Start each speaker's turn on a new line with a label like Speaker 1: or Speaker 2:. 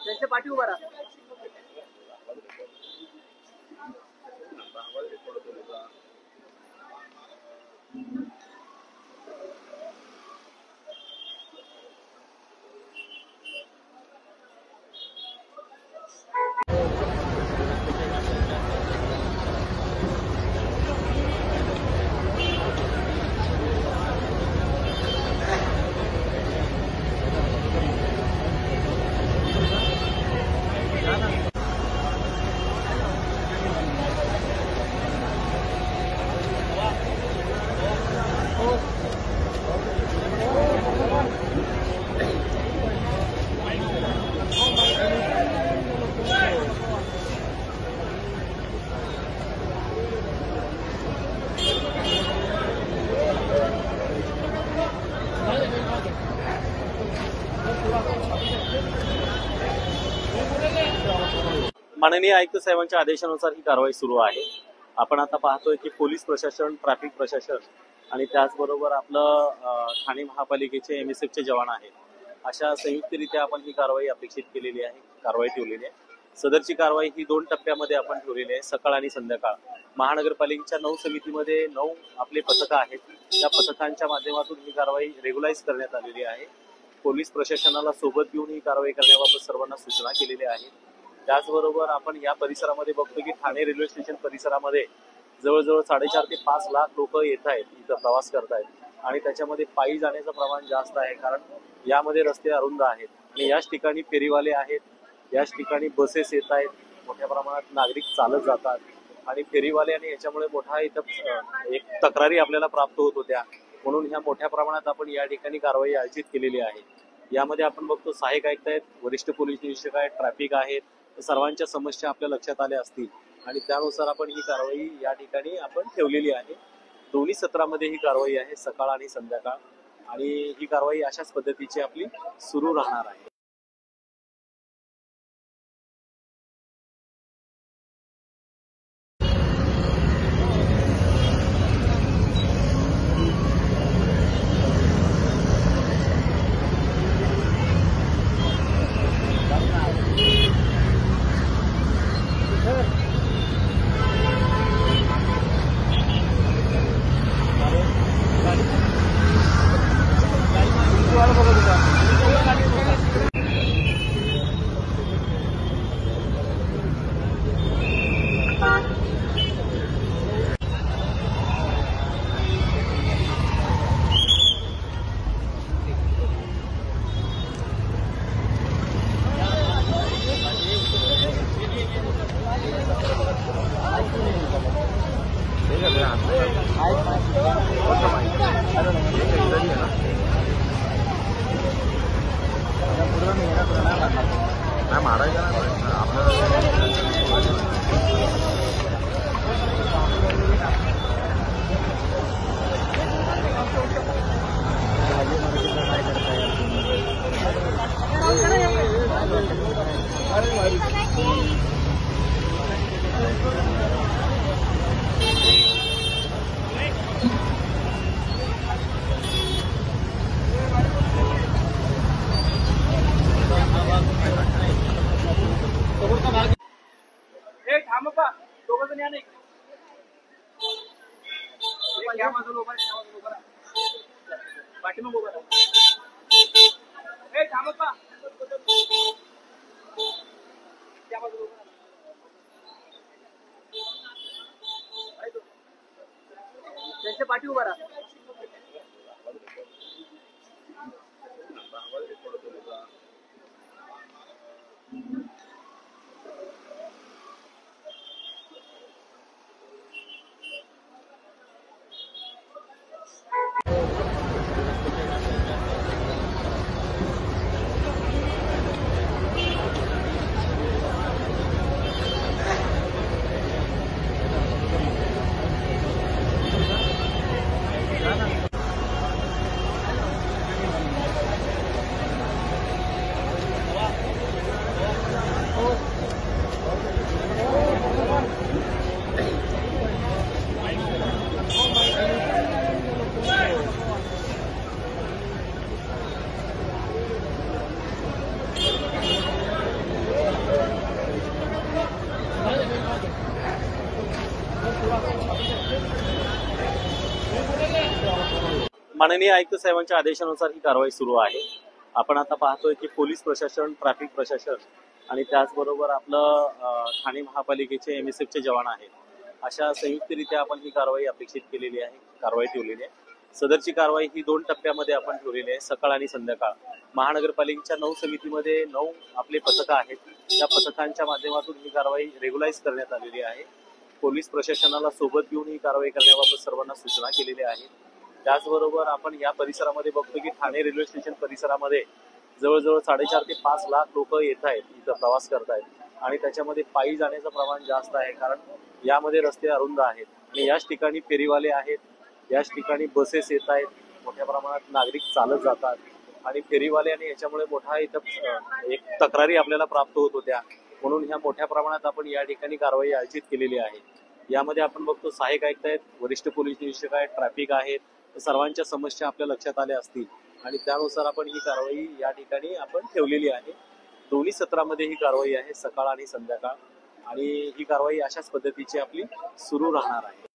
Speaker 1: त्यांच्या पाठी उभा राहा.
Speaker 2: माननीय आयुक्त साहेबांच्या आदेशानुसार ही कारवाई सुरू आहे. आपण आता पाहतोय की पोलीस प्रशासन, ट्रॅफिक प्रशासन आणि त्याचबरोबर आपलं ठाणे महापालिकेचे MSFचे जवान आहेत. अशा संयुक्तरित्या आपण ही कारवाई अपेक्षित केलेली आहे, कारवाई ठेवलेली आहे. सदरची कारवाई ही 2 टप्प्यामध्ये आपण ठेवलेली आहे, सकाळ आणि संध्याकाळ. महानगरपालिकेच्या 9 समितीमध्ये 9 आपले पथकं आहेत. या पथकांच्या माध्यमातून ही कारवाई रेग्युलाइज करण्यात आलेली आहे. पोलीस प्रशासनाला सोबत घेऊन ही कारवाई करण्याबाबत सर्वांना सूचना केलेल्या आहेत. त्याचबरोबर आपण या परिसरामध्ये बघतो की ठाणे रेल्वे स्टेशन परिसरामध्ये जवळजवळ 4.5 ते 5 लाख लोक येत आहेत, इथं प्रवास करतायत आणि त्याच्यामध्ये पायी जाण्याचं प्रमाण जास्त आहे, कारण यामध्ये रस्ते अरुंद आहेत आणि याच ठिकाणी फेरीवाले आहेत, याच ठिकाणी बसेस येत आहेत, मोठ्या प्रमाणात नागरिक चालत जातात आणि फेरीवाले आणि याच्यामुळे मोठा इथं एक तक्रारी आपल्याला प्राप्त होत होत्या. म्हणून ह्या मोठ्या प्रमाणात आपण या ठिकाणी कारवाई आयोजित केलेली आहे. यामध्ये आपण बघतो सहाय्यक आयुक्त आहेत, वरिष्ठ पोलीस निरीक्षक आहेत, ट्रॅफिक आहेत, सर्वांच्या समस्या आपल्या लक्षात आल्या असतील आणि त्यानुसार आपण ही कारवाई या ठिकाणी आपण ठेवलेली आहे. दोन्ही सत्रामध्ये ही कारवाई आहे, सकाळ आणि संध्याकाळ, आणि ही कारवाई अशाच पद्धतीची आपली सुरू राहणार आहे.
Speaker 1: त्यांच्या पाठी उभा राहा.
Speaker 2: माननीय आयुक्त साहेबांच्या आदेशानुसार ही कारवाई सुरू आहे. आपण आता पाहतोय की पोलीस प्रशासन, ट्रॅफिक प्रशासन आणि त्याचबरोबर आपलं ठाणे महापालिकेचे MSFचे जवान आहेत. अशा संयुक्तरित्या आपण ही कारवाई अपेक्षित केलेली आहे, कारवाई ठेवलेली आहे. सदरची कारवाई ही 2 टप्प्यामध्ये आपण ठेवलेली आहे, सकाळ आणि संध्याकाळ. महानगरपालिकेच्या 9 समितीमध्ये 9 आपले पथकं आहेत. त्या पथकांच्या माध्यमातून ही कारवाई रेग्युलाइज करण्यात आलेली आहे. पोलीस प्रशासनाला सोबत घेऊन ही कारवाई करण्याबाबत सर्वांना सूचना केलेल्या आहेत. त्याचबरोबर आपण या परिसरामध्ये बघतो की ठाणे रेल्वे स्टेशन परिसरामध्ये जवळजवळ 4.5 ते 5 लाख लोक येत आहेत, इथं प्रवास करतायत आणि त्याच्यामध्ये पायी जाण्याचं प्रमाण जास्त आहे, कारण यामध्ये रस्ते अरुंद आहेत आणि याच ठिकाणी फेरीवाले आहेत, याच ठिकाणी बसेस येत आहेत, मोठ्या प्रमाणात नागरिक चालत जातात आणि फेरीवाले आणि याच्यामुळे मोठा इथं एक तक्रारी आपल्याला प्राप्त होत होत्या. म्हणून ह्या मोठ्या प्रमाणात आपण या ठिकाणी कारवाई आयोजित केलेली आहे. यामध्ये आपण बघतो सहाय्यक आयुक्त आहेत, वरिष्ठ पोलीस निरीक्षक आहेत, ट्रॅफिक आहेत, सर्वांच्या समस्या आपल्या लक्षात आल्या असतील आणि त्यानुसार आपण ही कारवाई या ठिकाणी आपण ठेवलेली आहे. दोन्ही सत्रामध्ये ही कारवाई आहे, सकाळ आणि संध्याकाळ, आणि ही कारवाई अशाच पद्धतीची आपली सुरू राहणार आहे.